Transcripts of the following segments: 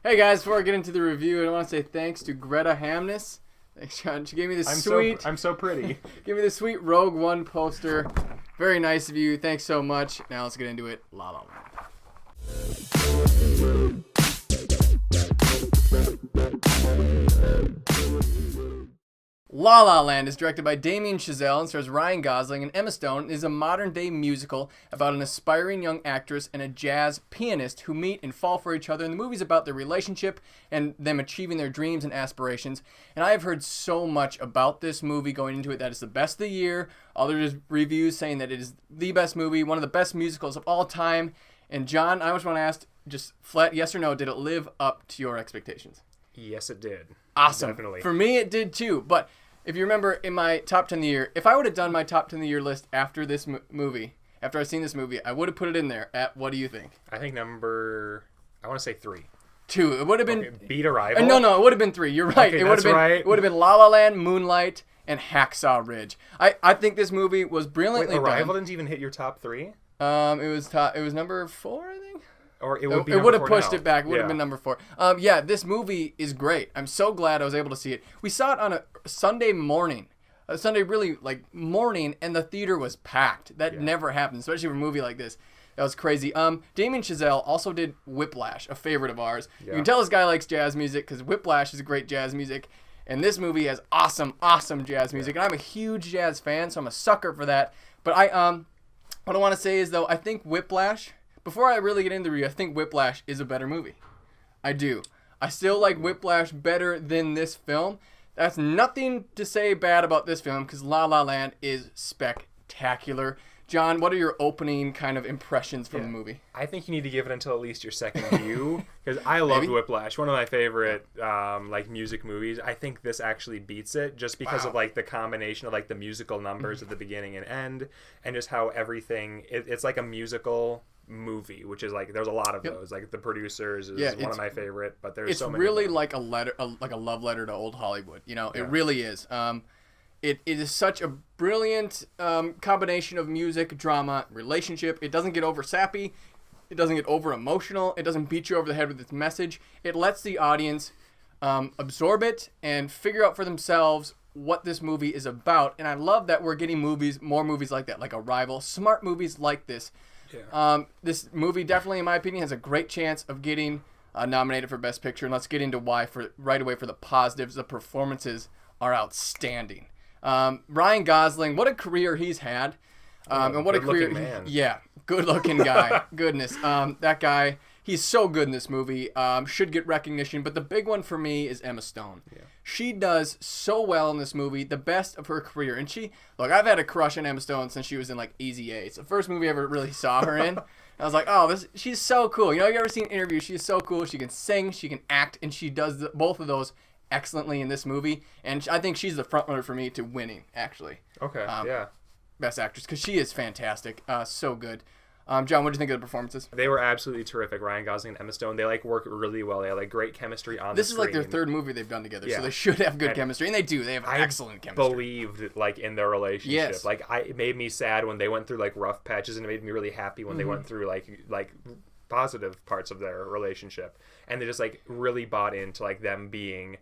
Hey guys, before I get into the review, I want to say thanks to Greta Hamness. Thanks, John. She gave me this I'm so pretty. Give me this sweet Rogue One poster. Very nice of you. Thanks so much. Now let's get into it. La La Land. La La Land is directed by Damien Chazelle and stars Ryan Gosling and Emma Stone. It is a modern-day musical about an aspiring young actress and a jazz pianist who meet and fall for each other. And the movie's about their relationship and them achieving their dreams and aspirations. And I have heard so much about this movie going into it that it's the best of the year. Other reviews saying that it is the best movie, one of the best musicals of all time. And John, I just want to ask, just flat yes or no, did it live up to your expectations? Yes, it did. Awesome. Definitely. For me, it did too. But if you remember in my top 10 of the year, if I would have done my top 10 of the year list after this movie, after I've seen this movie, I would have put it in there at, what do you think? I think I want to say 3. 2. It would have been... Okay, Beat Arrival? No, it would have been 3. You're right. Okay, It would have been right. It would have been La La Land, Moonlight, and Hacksaw Ridge. I think this movie was brilliantly done. Arrival didn't even hit your top 3? It was number 4, I think. Or it would be It would have pushed now. it back. It would have been number 4. Yeah, this movie is great. I'm so glad I was able to see it. We saw it on a Sunday morning. A Sunday really morning, and the theater was packed. That never happens, especially for a movie like this. That was crazy. Damien Chazelle also did Whiplash, a favorite of ours. Yeah. You can tell this guy likes jazz music because Whiplash is great jazz music, and this movie has awesome jazz music. And I'm a huge jazz fan, so I'm a sucker for that. But what I want to say is though, I think Whiplash. Before I really get into the review, I think Whiplash is a better movie. I do. I still like Whiplash better than this film. That's nothing to say bad about this film because La La Land is spectacular. John, what are your opening kind of impressions from the movie? I think you need to give it until at least your second view because I loved Whiplash, one of my favorite music movies. I think this actually beats it just because of the combination of the musical numbers at the beginning and end, and just how everything it's like a musical movie, which is there's a lot of those. The Producers is one of my favorite, but there's so many. It's really like a letter, like a love letter to old Hollywood. It really is. It is such a brilliant combination of music, drama, relationship. It doesn't get over sappy. It doesn't get over emotional. It doesn't beat you over the head with its message. It lets the audience absorb it and figure out for themselves what this movie is about. And I love that we're getting more movies like that, like Arrival, smart movies like this. Yeah. This movie definitely, in my opinion, has a great chance of getting nominated for Best Picture. And let's get into why right away for the positives. The performances are outstanding. Ryan Gosling, what a career he's had. And what a career. Man. Yeah, good-looking guy. Goodness. That guy, he's so good in this movie. Should get recognition. But the big one for me is Emma Stone. Yeah. She does so well in this movie, the best of her career. And I've had a crush on Emma Stone since she was in Easy A. It's the first movie I ever really saw her in. I was like, oh, she's so cool. You ever seen interviews? She's so cool. She can sing, she can act, and she does both of those excellently in this movie. And I think she's the front runner for me to winning, actually. Okay, yeah. Best actress, because she is fantastic. So good. John, what do you think of the performances? They were absolutely terrific. Ryan Gosling and Emma Stone, they work really well. They have great chemistry on the screen. This is their third movie they've done together, so they should have good chemistry, and they do. They have excellent chemistry. I believed in their relationship. Yes. It made me sad when they went through rough patches, and it made me really happy when they went through positive parts of their relationship, and they just really bought into them being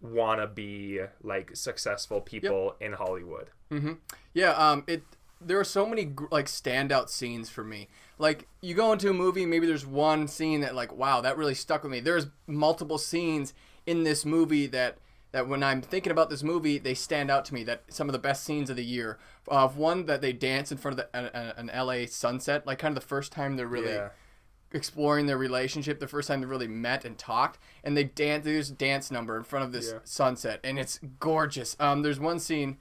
wannabe successful people in Hollywood. Mm-hmm. Yeah. There are so many standout scenes for me. You go into a movie, maybe there's one scene that wow, that really stuck with me. There's multiple scenes in this movie that when I'm thinking about this movie, they stand out to me. That some of the best scenes of the year. One that they dance in front of an LA sunset, kind of the first time they're really exploring their relationship, the first time they really met and talked, and there's a dance number in front of this sunset, and it's gorgeous. There's one scene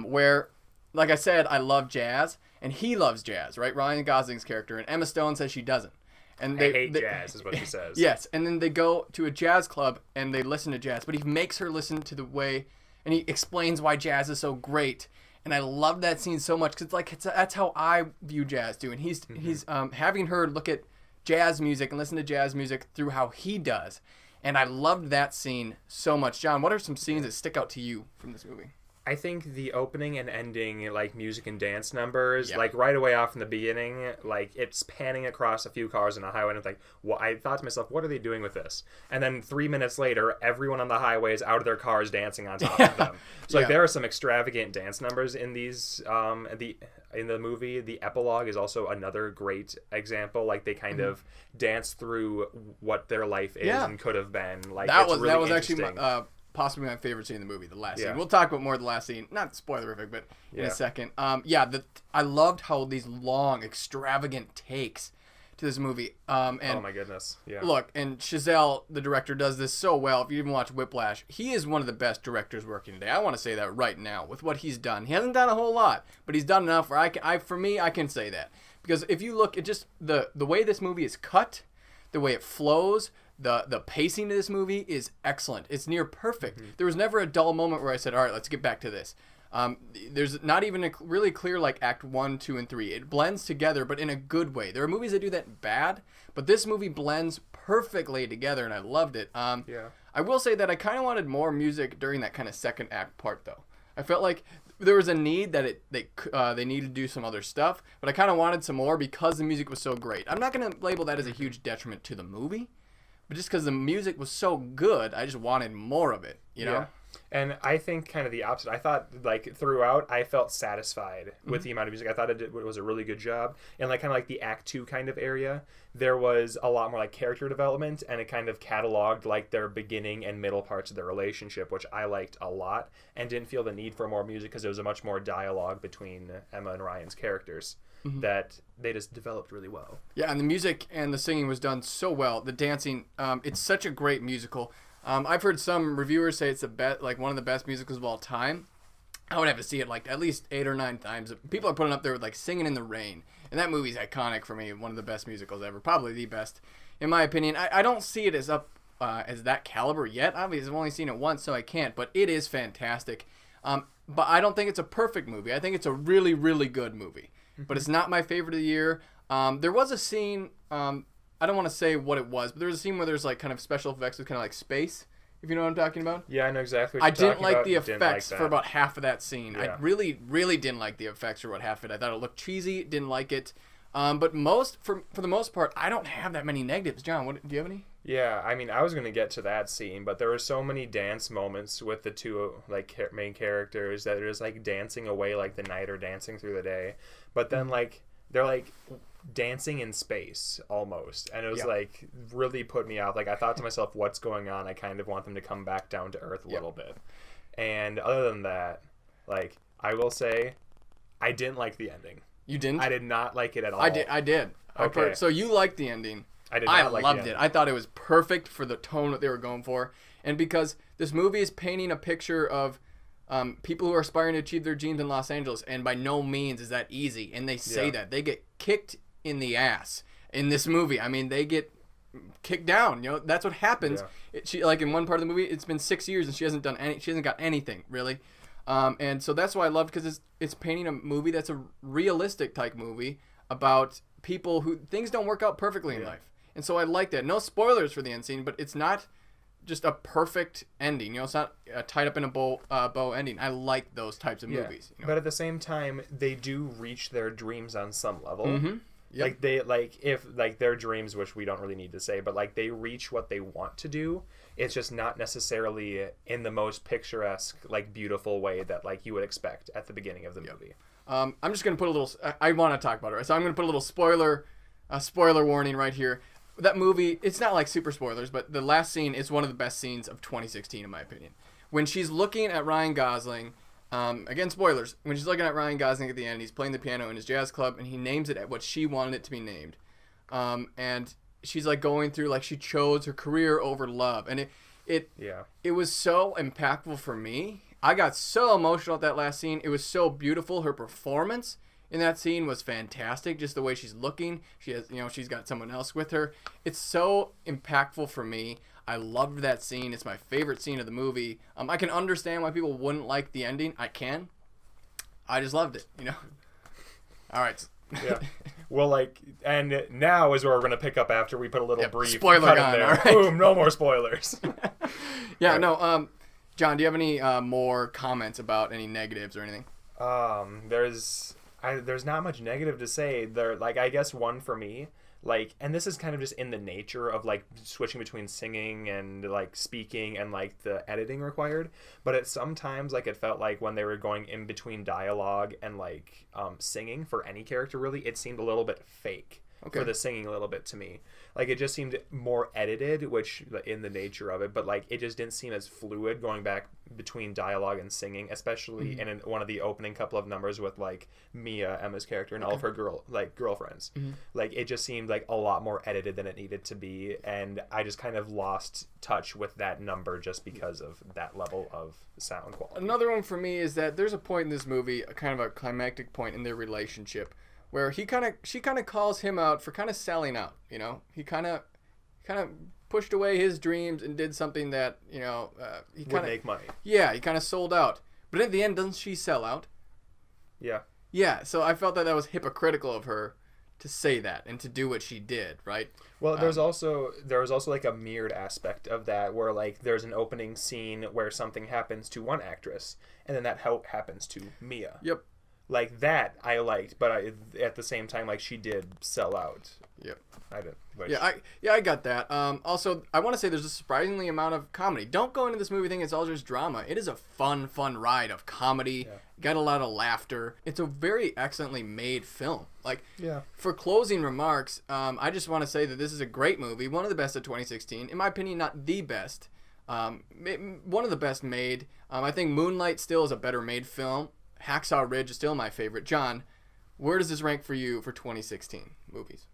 where, like I said, I love jazz, and he loves jazz, right? Ryan Gosling's character, and Emma Stone says she doesn't. And I hate jazz, is what she says. Yes, and then they go to a jazz club, and they listen to jazz, but he makes her listen to the way, and he explains why jazz is so great. And I love that scene so much, because that's how I view jazz, too. And he's having her look at jazz music and listen to jazz music through how he does. And I loved that scene so much. John, what are some scenes that stick out to you from this movie? I think the opening and ending, like, music and dance numbers, Yeah. like, right away off in the beginning, like, it's panning across a few cars on a highway, and it's like, well, I thought to myself, what are they doing with this? And then 3 minutes later, everyone on the highway is out of their cars dancing on top of them. So, like, there are some extravagant dance numbers in these, in the movie. The epilogue is also another great example. Like, they kind of dance through what their life is and could have been. Like, that it's was really that was actually interesting. possibly my favorite scene in the movie, the last Yeah. scene. We'll talk about more of the last scene, not spoilerific, but in a second. I loved how these long, extravagant takes to this movie. And Oh my goodness! Yeah. look, and Chazelle, the director, does this so well. If you even watch Whiplash, he is one of the best directors working today. I want to say that right now with what he's done. He hasn't done a whole lot, but he's done enough where I can say that. Because if you look at just the way this movie is cut, the way it flows, the pacing of this movie is excellent. It's near perfect. There was never a dull moment where I said, all right, let's get back to this. There's not even a really clear, like, act 1, 2, and 3. It blends together, but in a good way. There are movies that do that bad, but this movie blends perfectly together, and I loved it. I will say that I kind of wanted more music during that kind of second act part, though. I felt like there was a need that they needed to do some other stuff, but I kind of wanted some more because the music was so great. I'm not going to label that as a huge detriment to the movie, but just because the music was so good, I just wanted more of it, you know? Yeah. And I think kind of the opposite. I thought, like, throughout, I felt satisfied with the amount of music. I thought it was a really good job. And, like, kind of like the Act 2 kind of area, there was a lot more, like, character development, and it kind of cataloged, like, their beginning and middle parts of their relationship, which I liked a lot, and didn't feel the need for more music because there was a much more dialogue between Emma and Ryan's characters that they just developed really well. Yeah, and the music and the singing was done so well. The dancing, it's such a great musical. I've heard some reviewers say it's one of the best musicals of all time. I would have to see it like at least 8 or 9 times. People are putting up there with like Singing in the Rain, and that movie's iconic for me. One of the best musicals ever, probably the best, in my opinion. I don't see it as up as that caliber yet. Obviously, I've only seen it once, so I can't. But it is fantastic. But I don't think it's a perfect movie. I think it's a really, really good movie. But it's not my favorite of the year. There was a scene. I don't want to say what it was, but there was a scene where there's like kind of special effects with kind of like space, if you know what I'm talking about. Yeah, I know exactly what I you're didn't talking like about. the effects for about half of that scene. Yeah. I really, really didn't like the effects for about half of it. I thought it looked cheesy, didn't like it. But for the most part, I don't have that many negatives. John, do you have any? Yeah, I mean, I was going to get to that scene, but there were so many dance moments with the two like main characters that are just like dancing away like the night or dancing through the day. But then like they're like dancing in space almost, and it was like really put me off. Like I thought to myself, what's going on? I kind of want them to come back down to earth a little bit. And other than that, like I will say, I didn't like the ending. You didn't? I did not like it at all. I did. Okay. So you liked the ending. I did not like the loved ending. it. I thought it was perfect for the tone that they were going for, and because this movie is painting a picture of people who are aspiring to achieve their dreams in Los Angeles, and by no means is that easy. And they say that they get kicked in the ass in this movie. I mean, they get kicked down. You know, that's what happens. Yeah. She like in one part of the movie, it's been 6 years and she hasn't got anything really. And so that's why I loved, because it's painting a movie that's a realistic type movie about people who things don't work out perfectly in life. And so I like that. No spoilers for the end scene, but it's not just a perfect ending. You know, it's not tied up in a bow ending. I like those types of movies. You know? But at the same time, they do reach their dreams on some level. Mm-hmm. Yep. Like they if their dreams, which we don't really need to say, but like they reach what they want to do. It's just not necessarily in the most picturesque, like beautiful way that like you would expect at the beginning of the movie. I'm just gonna put a little. I want to talk about it, so I'm gonna put a little spoiler warning right here. That movie, it's not like super spoilers, but the last scene is one of the best scenes of 2016 in my opinion. When she's looking at Ryan Gosling, again spoilers. When she's looking at Ryan Gosling at the end, he's playing the piano in his jazz club, and he names it at what she wanted it to be named, and she's like going through like she chose her career over love, and it was so impactful for me. I got so emotional at that last scene. It was so beautiful. Her performance in that scene was fantastic. Just the way she's looking. She has, she's got someone else with her. It's so impactful for me. I loved that scene. It's my favorite scene of the movie. I can understand why people wouldn't like the ending. I can. I just loved it, All right. Yeah. Well, and now is where we're going to pick up after we put a little brief spoiler cut gone, in there. all right. Boom, no more spoilers. John, do you have any more comments about any negatives or anything? There's not much negative to say. I guess one for me, and this is kind of just in the nature of switching between singing and speaking and the editing required, but it sometimes it felt like when they were going in between dialogue and singing for any character, really it seemed a little bit fake. For the singing a little bit to me. It just seemed more edited, which in the nature of it, but it just didn't seem as fluid going back between dialogue and singing, especially in one of the opening couple of numbers with Mia, Emma's character, and all of her girlfriends. It just seemed a lot more edited than it needed to be, and I just kind of lost touch with that number just because of that level of sound quality. Another one for me is that there's a point in this movie, kind of a climactic point in their relationship, where she kind of calls him out for kind of selling out. He kind of pushed away his dreams and did something that he kind would make money. Yeah, he kind of sold out. But at the end, doesn't she sell out? Yeah. Yeah. So I felt that was hypocritical of her to say that and to do what she did, right? Well, there was also a mirrored aspect of that where there's an opening scene where something happens to one actress and then that happens to Mia. Yep. That I liked, but at the same time, she did sell out. Yep. I didn't. I got that. Also, I want to say there's a surprisingly amount of comedy. Don't go into this movie thinking it's all just drama. It is a fun ride of comedy. Yeah. Got a lot of laughter. It's a very excellently made film. For closing remarks, I just want to say that this is a great movie. One of the best of 2016. In my opinion, not the best. One of the best made. I think Moonlight still is a better made film. Hacksaw Ridge is still my favorite. John, where does this rank for you for 2016 movies?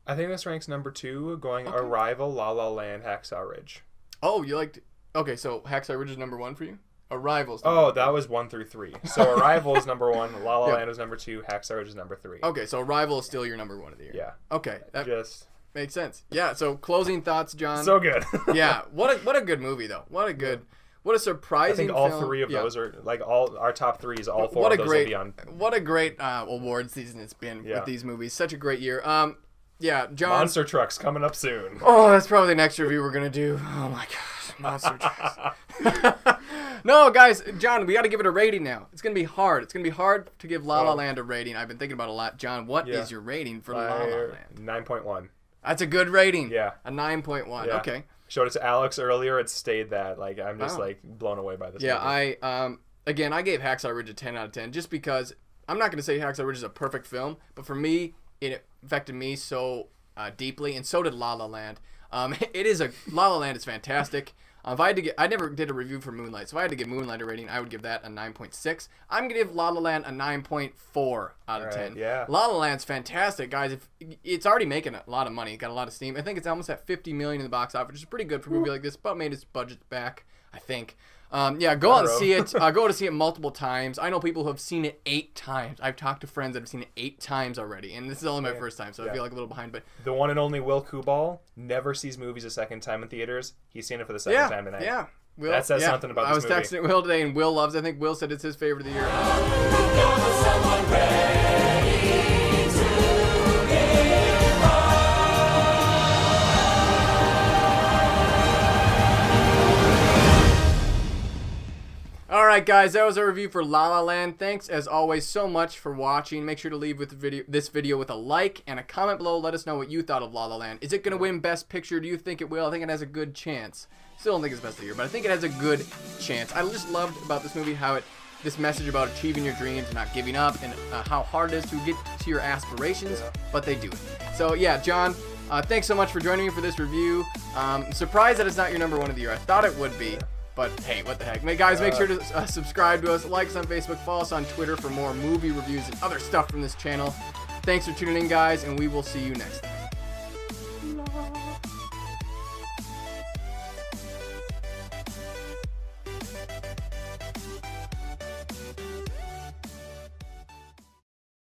I think this ranks number 2, going Arrival, La La Land, Hacksaw Ridge. Oh, you liked... Okay, so Hacksaw Ridge is number 1 for you? Arrival's number 1. That was 1 through 3. So Arrival is number 1, La La Land is number 2, Hacksaw Ridge is number 3. Okay, so Arrival is still your number 1 of the year. Yeah. Okay. That just makes sense. Yeah, so closing thoughts, John. So good. Yeah, what a good movie, though. What a surprising film. I think all film. 3 of those are, all our top 3s, all 4 of those will be on. What a great award season it's been with these movies. Such a great year. Yeah, John. Monster Trucks coming up soon. Oh, that's probably the next review we're going to do. Oh, my gosh. Monster Trucks. No, guys, John, we got to give it a rating now. It's going to be hard. It's going to be hard to give La La Land a rating. I've been thinking about it a lot. John, what is your rating for La La Land? 9.1. That's a good rating. Yeah. A 9.1. Yeah. Okay. Showed it to Alex earlier. It stayed that. I'm just blown away by this movie. I again, I gave Hacksaw Ridge a 10 out of 10 just because I'm not going to say Hacksaw Ridge is a perfect film, but for me, it affected me so deeply, and so did La La Land. La La Land is fantastic. If I had to get, I never did a review for Moonlight, so if I had to give Moonlight a rating, I would give that a 9.6. I'm gonna give La La Land a 9.4 out of 10. Yeah. La La Land's fantastic, guys. It's already making a lot of money, got a lot of steam. I think it's almost at $50 million in the box office, which is pretty good for a movie like this, but made its budget back, I think. Go out and see it. Go to see it multiple times. I know people who have seen it 8 times. I've talked to friends that have seen it 8 times already, and this is only my first time, so I feel like a little behind. But the one and only Will Kubal never sees movies a second time in theaters. He's seen it for the second time tonight. Yeah. Will, that says something about this movie. I was texting Will today, and Will loves it. I think Will said it's his favorite of the year. All right, guys, that was our review for La La Land. Thanks, as always, so much for watching. Make sure to leave this video with a like and a comment below. Let us know what you thought of La La Land. Is it going to win Best Picture? Do you think it will? I think it has a good chance. Still don't think it's Best of the Year, but I think it has a good chance. I just loved about this movie how this message about achieving your dreams and not giving up, and how hard it is to get to your aspirations, but they do it. So, yeah, John, thanks so much for joining me for this review. Surprised that it's not your number 1 of the year. I thought it would be. But hey, what the heck. Guys, make sure to subscribe to us, like us on Facebook, follow us on Twitter for more movie reviews and other stuff from this channel. Thanks for tuning in, guys, and we will see you next time.